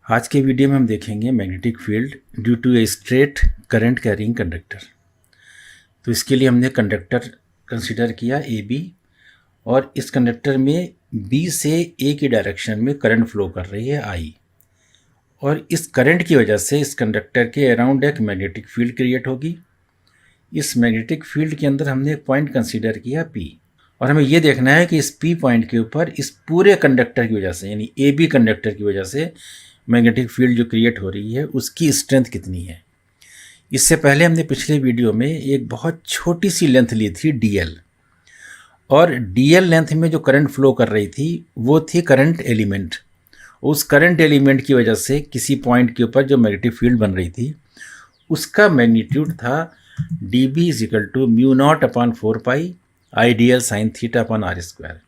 आज के वीडियो में हम देखेंगे magnetic field due to a straight current carrying conductor. तो इसके लिए हमने कंडक्टर कंसीडर किया ए बी, और इस कंडक्टर में बी से ए की डायरेक्शन में करंट फ्लो कर रही है आई, और इस करंट की वजह से इस कंडक्टर के अराउंड एक मैग्नेटिक फील्ड क्रिएट होगी। इस मैग्नेटिक फील्ड के अंदर हमने एक पॉइंट कंसीडर किया पी, और हमें ये देखना है कि इस पी पॉइंट के ऊपर इस पूरे कंडक्टर की वजह से यानी ए बी कंडक्टर की वजह से मैग्नेटिक फील्ड जो क्रिएट हो रही है उसकी स्ट्रेंथ कितनी है। इससे पहले हमने पिछले वीडियो में एक बहुत छोटी सी लेंथ ली थी डीएल, और डीएल लेंथ में जो करंट फ्लो कर रही थी वो थी करंट एलिमेंट। उस करंट एलिमेंट की वजह से किसी पॉइंट के ऊपर जो मैग्नेटिक फील्ड बन रही थी उसका मैग्नीट्यूड था D B is equal to mu naught upon 4 pi I D L sine theta upon R square.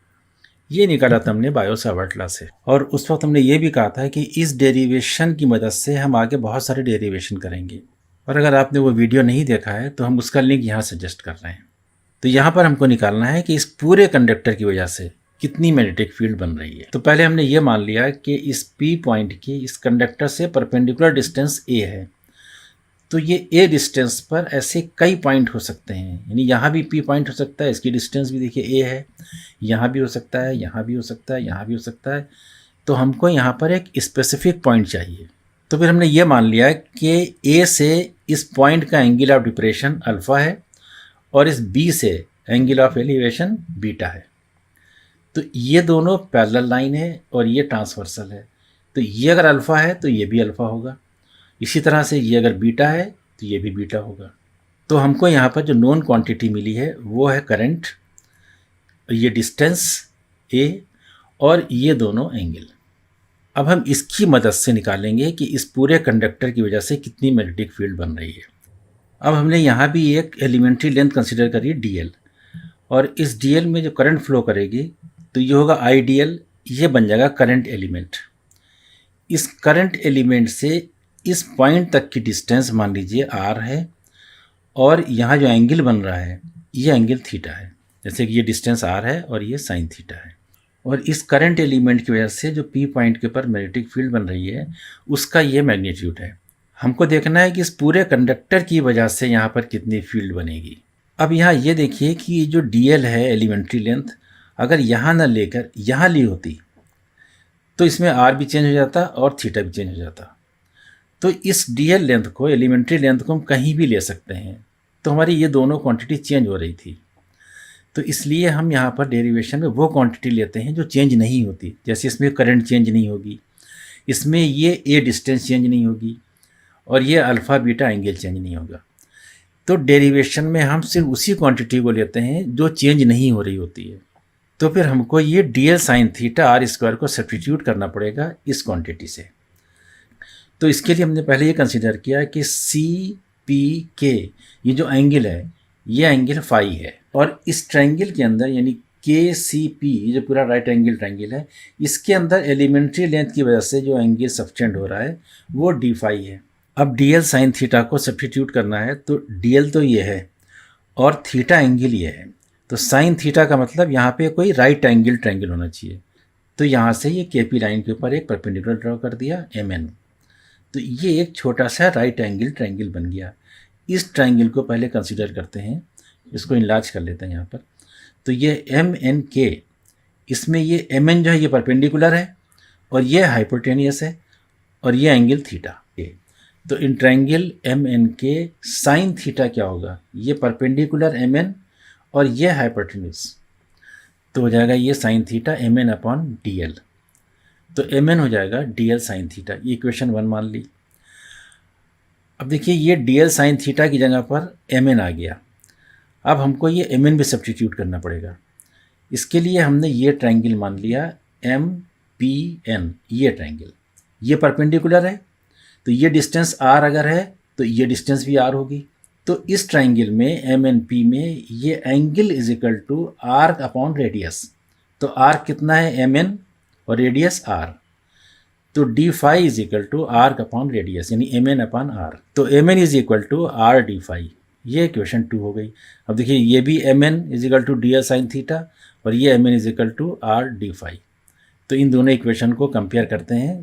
ये निकाला था हमने बायो सावर्ट लॉ से, और उस वक्त हमने ये भी कहा था कि इस डेरिवेशन की मदद से हम आगे बहुत सारे डेरिवेशन करेंगे, और अगर आपने वो वीडियो नहीं देखा है तो हम उसका लिंक यहाँ सजेस्ट कर रहे हैं। तो यहाँ पर हमको निकालना है कि इस पूरे कंडक्टर की वजह से कितनी मैग्नेटिक फील्ड बन रही है। तो पहले हमने ये मान लिया कि इस पी पॉइंट की इस कंडक्टर से परपेंडिकुलर डिस्टेंस ए है, तो ये ए डिस्टेंस पर ऐसे कई पॉइंट हो सकते हैं, यानी यहाँ भी पी पॉइंट हो सकता है, इसकी डिस्टेंस भी देखिए ए है, यहाँ भी हो सकता है, यहाँ भी हो सकता है, यहाँ भी हो सकता है। तो हमको यहाँ पर एक स्पेसिफिक पॉइंट चाहिए। तो फिर हमने ये मान लिया कि ए से इस पॉइंट का एंगल ऑफ डिप्रेशन अल्फ़ा है और इस बी से एंगल ऑफ एलिवेशन बीटा है। तो ये दोनों पैरेलल लाइन है और ये ट्रांसवर्सल है, तो ये अगर अल्फ़ा है तो ये भी अल्फ़ा होगा। इसी तरह से ये अगर बीटा है तो ये भी बीटा होगा। तो हमको यहाँ पर जो नोन क्वांटिटी मिली है वो है करंट, ये डिस्टेंस ए और ये दोनों एंगल। अब हम इसकी मदद से निकालेंगे कि इस पूरे कंडक्टर की वजह से कितनी मैग्नेटिक फील्ड बन रही है। अब हमने यहाँ भी एक एलिमेंट्री लेंथ कंसिडर करी डीएल, और इस डीएल में जो करंट फ्लो करेगी तो ये होगा आई डी एल, ये बन जाएगा करंट एलिमेंट। इस करंट एलिमेंट से इस पॉइंट तक की डिस्टेंस मान लीजिए आर है, और यहाँ जो एंगल बन रहा है ये एंगल थीटा है, जैसे कि ये डिस्टेंस आर है और ये साइन थीटा है। और इस करंट एलिमेंट की वजह से जो पी पॉइंट के ऊपर मैग्नेटिक फील्ड बन रही है उसका ये मैग्नीट्यूड है। हमको देखना है कि इस पूरे कंडक्टर की वजह से यहाँ पर कितनी फील्ड बनेगी। अब यहाँ ये देखिए कि ये जो डी एल है एलिमेंट्री लेंथ, अगर यहाँ ना लेकर यहाँ ली होती तो इसमें आर भी चेंज हो जाता और थीटा भी चेंज हो जाता। तो इस डीएल लेंथ को, एलिमेंट्री लेंथ को हम कहीं भी ले सकते हैं, तो हमारी ये दोनों क्वांटिटी चेंज हो रही थी। तो इसलिए हम यहाँ पर डेरिवेशन में वो क्वांटिटी लेते हैं जो चेंज नहीं होती, जैसे इसमें करंट चेंज नहीं होगी, इसमें ये ए डिस्टेंस चेंज नहीं होगी, और ये अल्फ़ा बीटा एंगल चेंज नहीं होगा। तो डेरिवेशन में हम सिर्फ उसी क्वांटिटी को लेते हैं जो चेंज नहीं हो रही होती है। तो फिर हमको ये D L sine theta R square को सब्स्टिट्यूट करना पड़ेगा इस क्वांटिटी से। तो इसके लिए हमने पहले ये कंसीडर किया कि सी पी के ये जो एंगल है ये एंगल फाई है, और इस ट्रायंगल के अंदर यानी के सी पी ये जो पूरा राइट एंगल ट्रायंगल है इसके अंदर एलिमेंट्री लेंथ की वजह से जो एंगल सब्सटेंड हो रहा है वो डी फाई है। अब डी एल साइन थीटा को सब्स्टिट्यूट करना है, तो डी एल तो ये है और थीटा एंगल ये है, तो साइन थीटा का मतलब यहाँ पे कोई राइट एंगल ट्रायंगल होना चाहिए। तो यहाँ से ये के पी लाइन के ऊपर एक परपेंडिकुलर ड्रॉ कर दिया एम एन, तो ये एक छोटा सा राइट एंगल ट्रायंगल बन गया। इस ट्रायंगल को पहले कंसीडर करते हैं, इसको इनलार्ज कर लेते हैं यहाँ पर। तो ये एम एन के, इसमें ये एम एन जो है ये परपेंडिकुलर है और ये हाइपोटेनियस है, और ये एंगल थीटा। तो इन ट्रायंगल एम एन के साइन थीटा क्या होगा, ये परपेंडिकुलर एम एन और ये हाइपोटेनियस, तो हो जाएगा ये sine theta M N upon D L. तो एम एन हो जाएगा डी एल साइन थीटा, ये इक्वेशन 1 मान ली। अब देखिए ये डी एल साइन थीटा की जगह पर एम एन आ गया। अब हमको ये एम एन भी सब्स्टिट्यूट करना पड़ेगा। इसके लिए हमने ये ट्रायंगल मान लिया एम पी एन, ये ट्रायंगल ये परपेंडिकुलर है, तो ये डिस्टेंस आर अगर है तो ये डिस्टेंस भी आर होगी। तो इस ट्रायंगल में एम एन पी में ये angle is equal to arc upon radius. तो आर्क कितना है एम एन और रेडियस आर, तो D phi is equal to arc upon radius यानी एम एन अपॉन आर। तो M N is equal to R D phi, ये equation 2 हो गई। अब देखिए ये भी M N is equal to D L sine theta और ये M N is equal to R D phi. तो इन दोनों इक्वेशन को कंपेयर करते हैं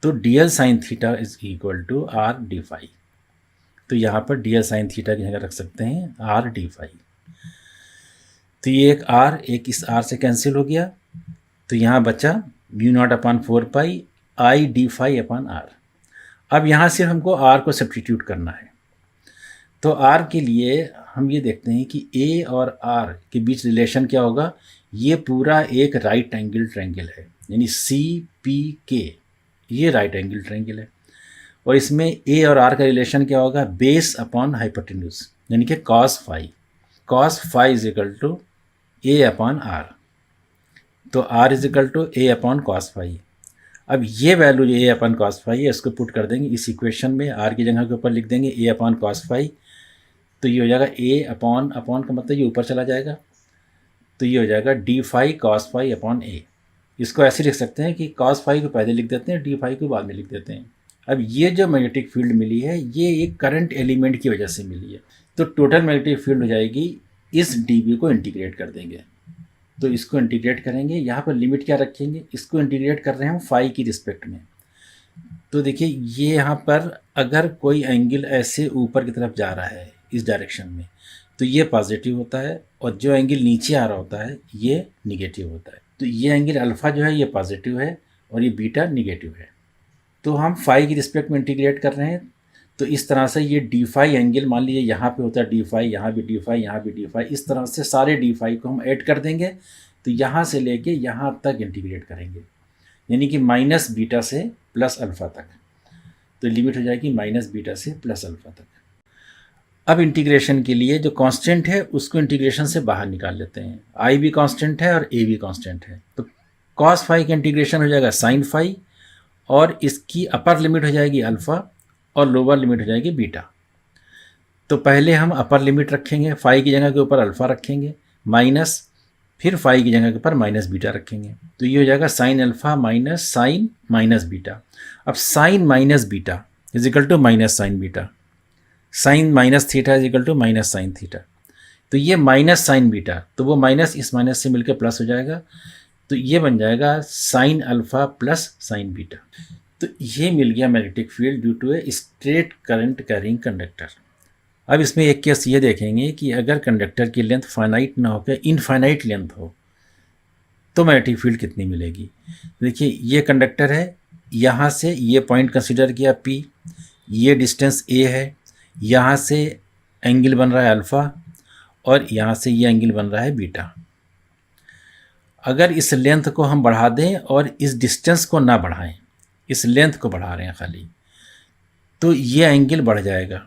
तो DL sine theta is equal to R D phi. तो यहाँ पर डीएल साइन थीटा की जगह रख सकते हैं आर डी फाई। तो ये एक आर एक इस आर से कैंसिल हो गया, तो यहाँ बचा mu naught upon 4 pi I D phi upon R. अब यहाँ से हमको आर को सब्स्टिट्यूट करना है। तो आर के लिए हम ये देखते हैं कि ए और आर के बीच रिलेशन क्या होगा। ये पूरा एक राइट एंगल ट्रायंगल है, यानी सी पी के, ये राइट एंगल ट्रायंगल है। और इसमें ए और आर का रिलेशन क्या होगा, बेस अपॉन हाइपोटेन्यूज, यानी कि cos phi. Cos phi is equal to A upon R. तो R is equal to A upon cos phi. अब ये वैल्यू जो ए अपॉन कॉस फाई है इसको पुट कर देंगे इस इक्वेशन में, आर की जगह के ऊपर लिख देंगे ए अपॉन कॉस फाई। तो ये हो जाएगा ए अपॉन अपॉन का मतलब ये ऊपर चला जाएगा, तो ये हो जाएगा D phi cos phi upon A. इसको ऐसे लिख सकते हैं कि कॉस फाई को पहले लिख देते हैं, डी फाई को बाद में लिख देते हैं। अब ये जो मैग्नेटिक फील्ड मिली है ये एक करंट एलिमेंट की वजह से मिली है। तो टोटल मैग्नेटिक फील्ड हो जाएगी, इस डी बी को इंटीग्रेट कर देंगे। तो इसको इंटीग्रेट करेंगे, यहाँ पर लिमिट क्या रखेंगे, इसको इंटीग्रेट कर रहे हैं हम फाई की रिस्पेक्ट में। तो देखिए ये यहाँ पर अगर कोई एंगल ऐसे ऊपर की तरफ जा रहा है इस डायरेक्शन में तो ये पॉजिटिव होता है, और जो एंगल नीचे आ रहा होता है ये निगेटिव होता है। तो ये एंगल अल्फ़ा जो है ये पॉजिटिव है और ये बीटा निगेटिव है। तो हम फाई की रिस्पेक्ट में इंटीग्रेट कर रहे हैं। तो इस तरह से ये डी फाई एंगल, मान लीजिए यहाँ पे होता है डी फाई, यहाँ भी डी फाई, यहाँ भी डी फाई, इस तरह से सारे डी फाई को हम ऐड कर देंगे। तो यहाँ से लेके यहाँ तक इंटीग्रेट करेंगे, यानी कि माइनस बीटा से प्लस अल्फ़ा तक। तो लिमिट हो जाएगी माइनस बीटा से प्लस अल्फ़ा तक। अब इंटीग्रेशन के लिए जो कांस्टेंट है उसको इंटीग्रेशन से बाहर निकाल लेते हैं। आई भी कांस्टेंट है और ए भी कांस्टेंट है। तो कॉस फाई का इंटीग्रेशन हो जाएगा साइन फाई, और इसकी अपर लिमिट हो जाएगी अल्फ़ा और लोअर लिमिट हो जाएगी बीटा। तो पहले हम अपर लिमिट रखेंगे, फाई की जगह के ऊपर अल्फ़ा रखेंगे माइनस, फिर फाई की जगह के ऊपर माइनस बीटा रखेंगे। तो ये हो जाएगा sine alpha minus sine minus beta. अब sine minus beta is equal to minus sine beta, sine minus theta is equal to minus sine theta. तो ये माइनस साइन बीटा, तो वो माइनस इस माइनस से मिलकर प्लस हो जाएगा। तो ये बन जाएगा sine alpha plus sine beta. तो ये मिल गया magnetic field due to a straight current carrying conductor. अब इसमें एक केस ये देखेंगे कि अगर कंडक्टर की लेंथ फाइनाइट ना होकर इनफाइनाइट लेंथ हो तो मैग्नेटिक फील्ड कितनी मिलेगी। देखिए ये कंडक्टर है, यहाँ से ये पॉइंट कंसिडर किया P, ये डिस्टेंस A है, यहाँ से एंगल बन रहा है अल्फ़ा और यहाँ से ये एंगल बन रहा है बीटा। अगर इस लेंथ को हम बढ़ा दें और इस डिस्टेंस को ना बढ़ाएं, इस लेंथ को बढ़ा रहे हैं खाली, तो ये एंगल बढ़ जाएगा।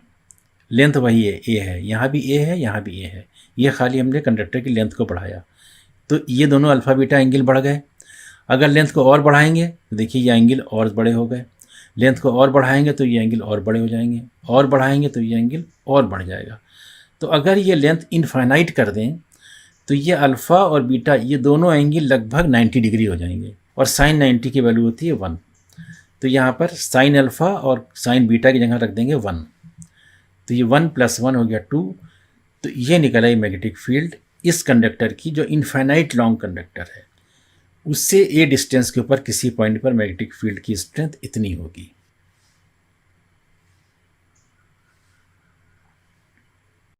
लेंथ वही है, ए है, यहाँ भी ए है, यहाँ भी ए है, ये खाली हमने कंडक्टर की लेंथ को बढ़ाया तो ये दोनों अल्फ़ा बीटा एंगल बढ़ गए। अगर लेंथ को और बढ़ाएंगे तो देखिए ये एंगल और बड़े हो गए, लेंथ को और बढ़ाएंगे तो ये एंगल और बड़े हो जाएंगे, और बढ़ाएंगे तो ये एंगल और बढ़ जाएगा। तो अगर ये लेंथ इनफाइनाइट कर दें तो ये अल्फ़ा और बीटा ये दोनों एंगल लगभग 90 डिग्री हो जाएंगे, और साइन 90 की वैल्यू होती है 1। तो यहाँ पर साइन अल्फ़ा और साइन बीटा की जगह रख देंगे 1। तो ये 1 + 1 हो गया 2। तो ये निकला ये मैग्नेटिक फील्ड इस कंडक्टर की, जो इनफाइनाइट लॉन्ग कंडक्टर है, उससे ए डिस्टेंस के ऊपर किसी पॉइंट पर मैग्नेटिक फील्ड की स्ट्रेंथ इतनी होगी।